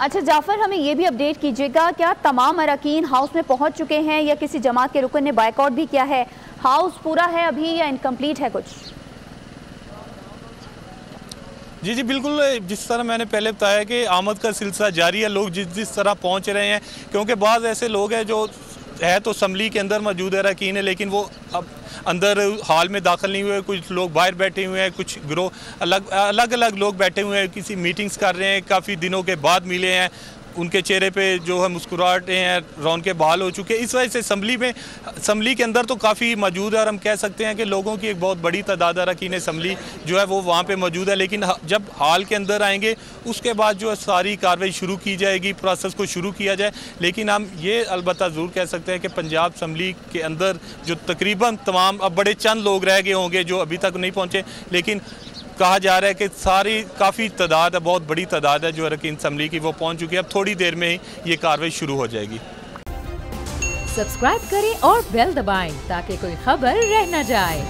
अच्छा जाफर, हमें ये भी अपडेट कीजिएगा, क्या तमाम अरकान हाउस में पहुंच चुके हैं या किसी जमात के रुकन ने बायकॉट भी किया है? हाउस पूरा है अभी या इनकम्प्लीट है कुछ? जी जी बिल्कुल, जिस तरह मैंने पहले बताया कि आमद का सिलसिला जारी है। लोग जिस तरह पहुंच रहे हैं, क्योंकि बाज़ ऐसे लोग हैं जो है तो असम्बली के अंदर मौजूद है अरकान है, लेकिन वो अब अंदर हॉल में दाखिल नहीं हुए। कुछ लोग बाहर बैठे हुए हैं, कुछ ग्रोह अलग अलग लोग बैठे हुए हैं, किसी मीटिंग्स कर रहे हैं, काफ़ी दिनों के बाद मिले हैं। उनके चेहरे पे जो है मुस्कुराहटें हैं, रौनकें बहाल हो चुके हैं। इस वजह से असम्बली के अंदर तो काफ़ी मौजूद है और हम कह सकते हैं कि लोगों की एक बहुत बड़ी तादाद अरकान असम्बली जो है वो वहाँ पे मौजूद है। लेकिन जब हॉल के अंदर आएंगे उसके बाद जो है सारी कार्रवाई शुरू की जाएगी, प्रोसेस को शुरू किया जाए। लेकिन हम ये अलबत्ता ज़रूर कह सकते हैं कि पंजाब असम्बली के अंदर जो तकरीबन तमाम, अब बड़े चंद लोग रह गए होंगे जो अभी तक नहीं पहुँचे, लेकिन कहा जा रहा है कि सारी काफ़ी तादाद है, बहुत बड़ी तादाद है जो अरकान असम्बली की, वो पहुंच चुकी है। अब थोड़ी देर में ही ये कार्रवाई शुरू हो जाएगी। सब्सक्राइब करें और बेल दबाएं ताकि कोई खबर रह न जाए।